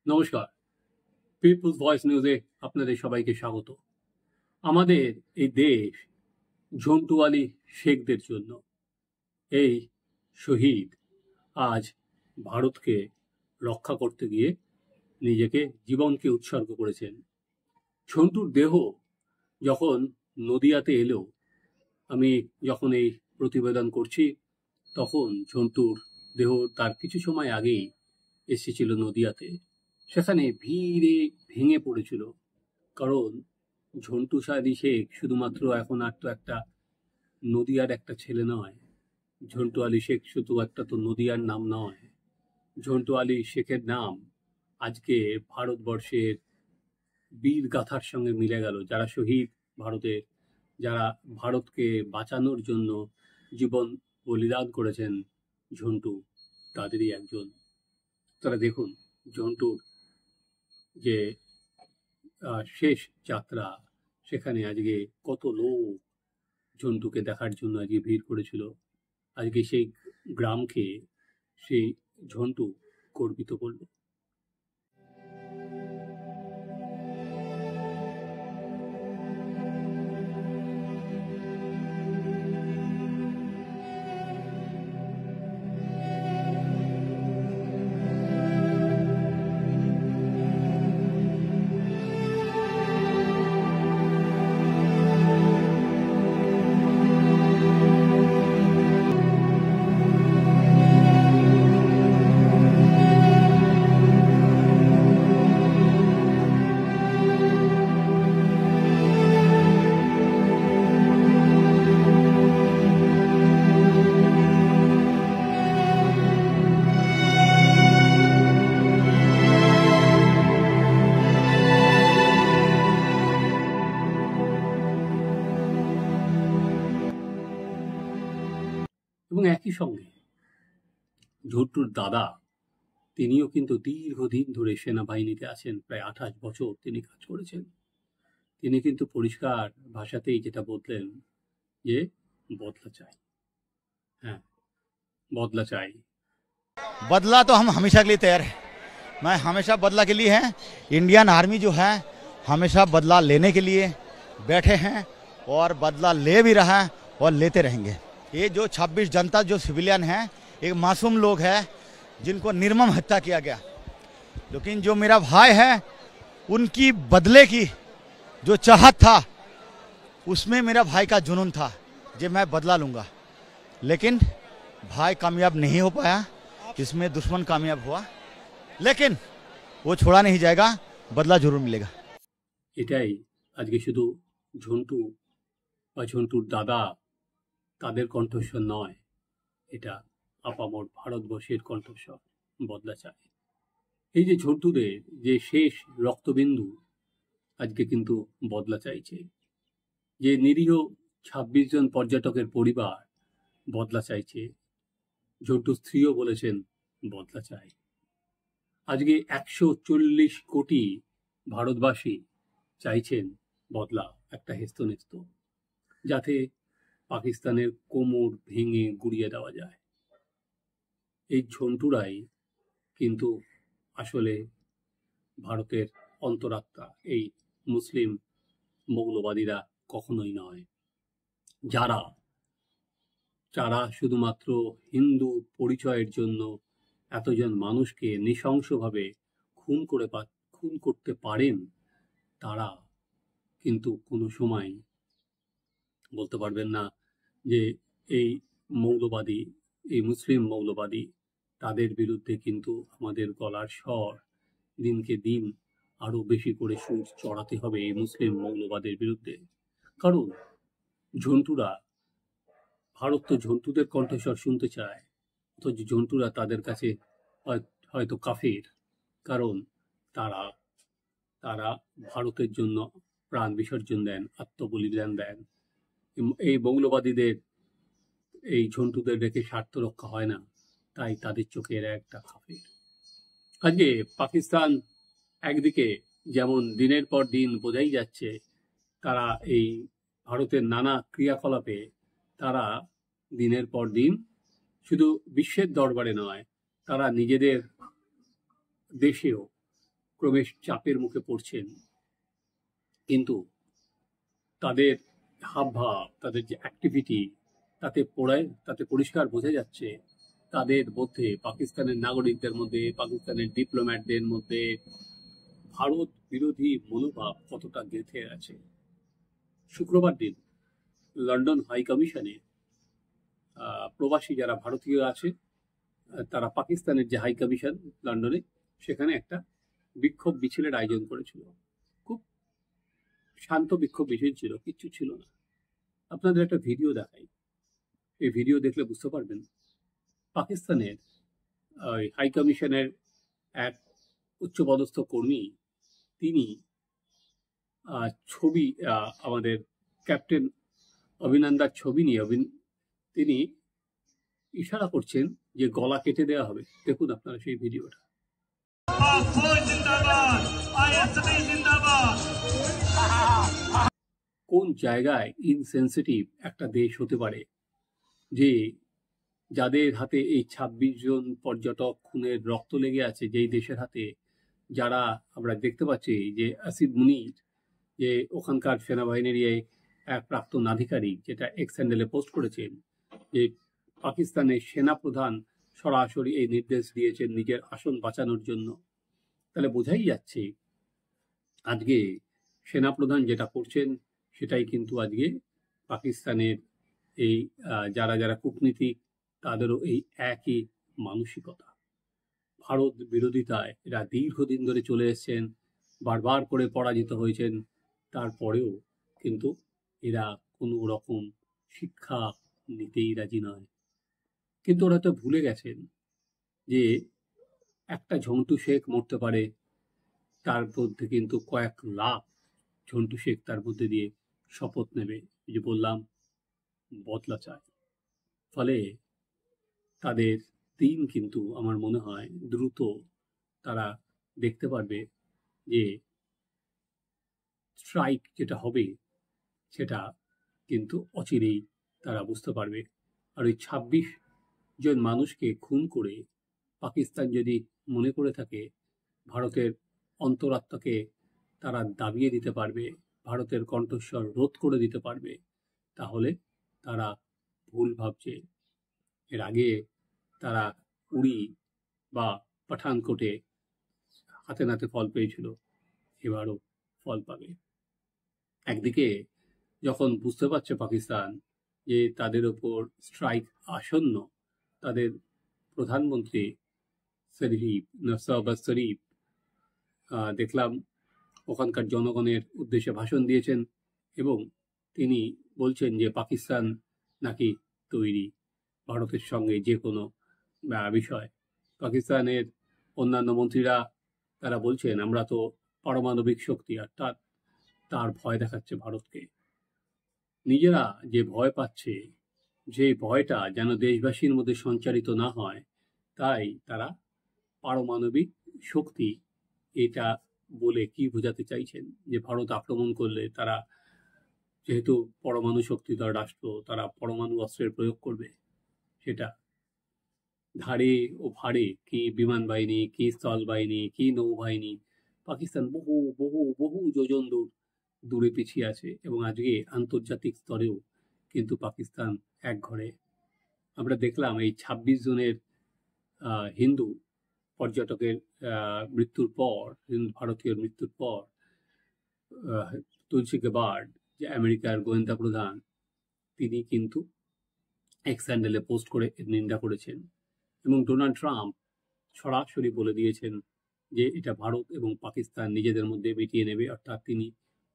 নমস্কার, people's voice নিউজে আপনাদের সবাইকে স্বাগত। আমাদের এই দেশ ঝন্টু আলী শেখদের জন্য, এই শহীদ আজ ভারতকে রক্ষা করতে গিয়ে নিজেকে জীবনকে উৎসর্গ করেছেন। ঝন্টুর দেহ যখন নদিয়াতে এলো, আমি যখন এই প্রতিবেদন করছি তখন ঝন্টুর দেহ তার কিছু সময় আগেই এসেছিল নদিয়াতে। সেখানে ভিড়ে ভেঙে পড়েছিল, কারণ ঝন্টু আলী শেখ শুধুমাত্র এখন আর তো একটা নদিয়ার একটা ছেলে নয়। ঝন্টু আলী শেখ শুধু একটা তো নদিয়ার নাম নয়, ঝন্টু আলী শেখের নাম আজকে ভারতবর্ষের বীর গাথার সঙ্গে মিলে গেল। যারা শহীদ ভারতের, যারা ভারতকে বাঁচানোর জন্য জীবন বলিদান করেছেন, ঝন্টু তাদেরই একজন। তারা দেখুন ঝন্টুর যে শেষ যাত্রা, সেখানে আজকে কত লোক ঝন্টুকে দেখার জন্য আজকে ভিড় করেছিল। আজকে সেই গ্রামকে সেই ঝন্টু গর্বিত করল। এবং একই সঙ্গে ঝন্টুর দাদা, তিনিও কিন্তু দীর্ঘদিন ধরে সেনাবাহিনীতে আছেন, প্রায় 28 বছর তিনি কাজ করেছেন। তিনি কিন্তু পরিষ্কার ভাষাতেই যেটা বললেন যে বদলা চাই। হ্যাঁ, বদলা চাই। बदला तो हम हमेशा के लिए तैयार है। मैं हमेशा बदला के लिए है। इंडियन आर्मी जो है हमेशा बदला लेने के लिए बैठे हैं और बदला ले भी रहा है और लेते रहेंगे। ये जो 26 जनता जो सिविलियन हैं, एक मासूम लोग हैं जिनको निर्मम हत्या किया गया, लेकिन जो मेरा भाई है उनकी बदले की जो चाहत था, उसमें मेरा भाई का जुनून था कि मैं बदला लूँगा, लेकिन भाई कामयाब नहीं हो पाया। इसमें दुश्मन कामयाब हुआ, लेकिन वो छोड़ा नहीं जाएगा, बदला जरूर मिलेगा। এটাই আজকে শুধু ঝন্টু বা ঝন্টুর দাদা তাদের কণ্ঠস্বর নয়, এটা আপামর ভারতবর্ষের কণ্ঠস্বর। বদলা চাই। এই যে ঝন্টুদের যে শেষ রক্তবিন্দু আজকে কিন্তু বদলা চাইছে। যে নিরীহ 26 জন পর্যটকের পরিবার বদলা চাইছে। ঝন্টুর স্ত্রীও বলেছেন বদলা চাই। আজকে 140 কোটি ভারতবাসী চাইছেন বদলা, একটা হেস্তনেস্ত, যাতে পাকিস্তানের কোমর ভেঙে গুড়িয়ে দেওয়া যায়। এই ঝন্টুরাই কিন্তু আসলে ভারতের অন্তরাত্মা। এই মুসলিম মৌলবাদীরা কখনোই নয়, যারা শুধুমাত্র হিন্দু পরিচয়ের জন্য এতজন মানুষকে নৃশংসভাবে খুন করতে পারেন। তারা কিন্তু কোনো সময় বলতে পারবেন না যে এই মৌলবাদী, এই মুসলিম মৌলবাদী, তাদের বিরুদ্ধে কিন্তু আমাদের গলার স্বর দিনকে দিন আরো বেশি করে সুর চড়াতে হবে এই মুসলিম মৌলবাদের বিরুদ্ধে। কারণ ঝন্টুরা, ভারত তো ঝন্টুদের কণ্ঠস্বর শুনতে চায়, অথচ ঝন্টুরা তাদের কাছে হয়তো কাফের, কারণ তারা ভারতের জন্য প্রাণ বিসর্জন দেন, আত্মবলিদান দেন। এই মৌলবাদীদের, এই ঝন্টুদের রেখে স্বার্থ রক্ষা হয় না, তাই তাদের চোখে এরা একটা কাফের। আজকে পাকিস্তান একদিকে যেমন দিনের পর দিন বোঝাই যাচ্ছে, তারা এই ভারতের নানা ক্রিয়াকলাপে তারা দিনের পর দিন শুধু বিশ্বের দরবারে নয়, তারা নিজেদের দেশেও ক্রমেশ চাপের মুখে পড়ছেন, কিন্তু তাদের হাবভাব, তাদের যে অ্যাক্টিভিটি, তাতে পরিষ্কার বোঝা যাচ্ছে তাদের মধ্যে, পাকিস্তানের নাগরিকদের মধ্যে, পাকিস্তানের ডিপ্লোম্যাটদের মধ্যে ভারত বিরোধী মনোভাব কতটা গেঁথে আছে। শুক্রবার দিন লন্ডন হাই কমিশনে প্রবাসী যারা ভারতীয় আছে, তারা পাকিস্তানের যে হাই কমিশন লন্ডনে, সেখানে একটা বিক্ষোভ মিছিলের আয়োজন করেছিল। খুব শান্ত বিক্ষোভ মিছিল ছিল, কিচ্ছু ছিল না। আপনাদের একটা ভিডিও দেখাই, এই ভিডিও দেখলে বুঝতে পারবেন পাকিস্তানের হাই কমিশনের এক উচ্চপদস্থ কর্মী, তিনি ছবি, আমাদের ক্যাপ্টেন অভিনন্দার ছবি নিয়ে তিনি ইশারা করছেন যে গলা কেটে দেওয়া হবে। দেখুন আপনারা সেই ভিডিওটা। কোন জায়গায় ইনসেনসিটিভ একটা দেশ হতে পারে যে যাদের হাতে এই ২৬ জন পর্যটক খুনের রক্ত লেগে আছে, যেই দেশের হাতে, যারা আমরা দেখতে পাচ্ছি যে আসিফ মুনির, যে ওখানকার সেনাবাহিনীর এক প্রাক্তন আধিকারিক, যেটা এক্স হ্যান্ডেলে পোস্ট করেছেন যে পাকিস্তানের সেনাপ্রধান সরাসরি এই নির্দেশ দিয়েছেন নিজের আসন বাঁচানোর জন্য। তাহলে বোঝাই যাচ্ছে আজকে সেনাপ্রধান যেটা করছেন সেটাই কিন্তু আজকে পাকিস্তানের এই যারা যারা কূটনীতিক, তাদেরও এই একই মানসিকতা। ভারত বিরোধিতায় এরা দীর্ঘদিন ধরে চলে এসেছেন, বারবার করে পরাজিত হয়েছেন, তারপরেও কিন্তু এরা কোনো রকম শিক্ষা নিতেই রাজি নয়। কিন্তু ওরা তো ভুলে গেছেন যে একটা ঝন্টু শেখ মরতে পারে, তার মধ্যে কিন্তু কয়েক লাখ ঝন্টু শেখ তার মধ্যে দিয়ে শপথ নেবে, যে বললাম বদলা চায়। ফলে তাদের দিন কিন্তু আমার মনে হয় দ্রুত তারা দেখতে পারবে যে স্ট্রাইক যেটা হবে সেটা কিন্তু অচিরেই তারা বুঝতে পারবে। আর ওই ২৬ জন মানুষকে খুন করে পাকিস্তান যদি মনে করে থাকে ভারতের অন্তরাত্মাকে তারা দাবিয়ে দিতে পারবে, ভারতের কণ্ঠস্বর রোধ করে দিতে পারবে, তাহলে তারা ভুল ভাবছে। এর আগে তারা উড়ি বা পাঠানকোটে হাতে নাতে ফল পেয়েছিল, এবারও ফল পাবে। একদিকে যখন বুঝতে পারছে পাকিস্তান যে তাদের ওপর স্ট্রাইক আসন্ন, তাদের প্রধানমন্ত্রী নওয়াজ শরীফ দেখলাম ওখানকার জনগণের উদ্দেশ্যে ভাষণ দিয়েছেন এবং তিনি বলছেন যে পাকিস্তান নাকি তৈরি ভারতের সঙ্গে যে কোনো বিষয়। পাকিস্তানের অন্যান্য মন্ত্রীরা তারা বলছেন আমরা তো পারমাণবিক শক্তি, আর তার ভয় দেখাচ্ছে ভারতকে। নিজেরা যে ভয় পাচ্ছে, যে ভয়টা যেন দেশবাসীর মধ্যে সঞ্চারিত না হয়, তাই তারা পারমাণবিক শক্তি এটা বলে কি বোঝাতে চাইছেন যে ভারত আক্রমণ করলে তারা, যেহেতু পরমাণু শক্তিধর রাষ্ট্র, তারা পরমাণু অস্ত্রের প্রয়োগ করবে। সেটা ধারে ও ভারে, কি বিমান বাহিনী, কি স্থল বাহিনী, কি নৌবাহিনী, পাকিস্তান বহু বহু বহু যোজন দূরে পিছিয়ে আছে এবং আজকে আন্তর্জাতিক স্তরেও কিন্তু পাকিস্তান এক ঘরে। আমরা দেখলাম এই ২৬ জনের হিন্দু পর্যটকের মৃত্যুর পর, ভারতীয় মৃত্যুর পর তুলসী গেবার্ড, যে আমেরিকার গোয়েন্দা প্রধান, তিনি কিন্তু এক্স হ্যান্ডেলে পোস্ট করে এর নিন্দা করেছেন এবং ডোনাল্ড ট্রাম্প সরাসরি বলে দিয়েছেন যে এটা ভারত এবং পাকিস্তান নিজেদের মধ্যে মিটিয়ে নেবে, অর্থাৎ তিনি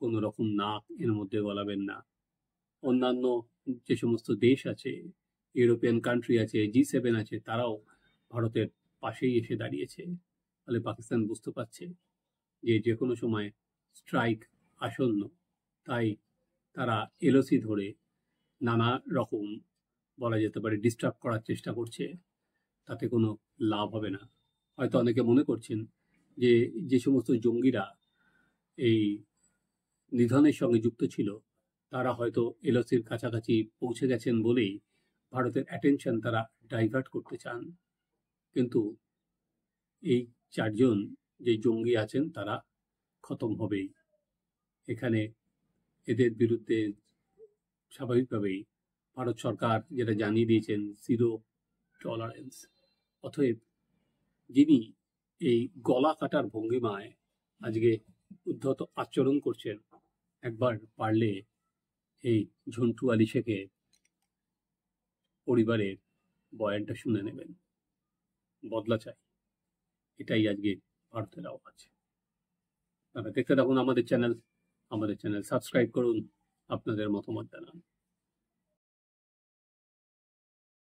কোনো রকম নাক এর মধ্যে গলাবেন না। অন্যান্য যে সমস্ত দেশ আছে, ইউরোপিয়ান কান্ট্রি আছে, G7 আছে, তারাও ভারতের পাশেই এসে দাঁড়িয়েছে। ফলে পাকিস্তান বুঝতে পারছে যে কোনো সময় স্ট্রাইক আসন্ন, তাই তারা এলওসি ধরে নানা রকম বলা যেতে পারে ডিস্টার্ব করার চেষ্টা করছে, তাতে কোনো লাভ হবে না। হয়তো অনেকে মনে করছেন যে সমস্ত জঙ্গিরা এই নিধনের সঙ্গে যুক্ত ছিল, তারা হয়তো এলওসির কাছাকাছি পৌঁছে গেছেন বলেই ভারতের অ্যাটেনশন তারা ডাইভার্ট করতে চান। কিন্তু এই ৪ জন যে জঙ্গি আছেন তারা খতম হবেই। এখানে এদের বিরুদ্ধে স্বাভাবিকভাবেই ভারত সরকার যেটা জানিয়ে দিয়েছেন, জিরো টলারেন্স। অতএব যিনি এই গলা কাটার ভঙ্গিমায় আজকে উদ্ধত আচরণ করছেন, একবার পারলে এই ঝন্টু আলী শেখের পরিবারের বয়ানটা শুনে নেবেন। বদলা চাই, এটাই আজকে ভারতের আওয়াজ। আপনারা দেখতে থাকুন আমাদের চ্যানেল সাবস্ক্রাইব করুন, আপনাদের মতামত জানান।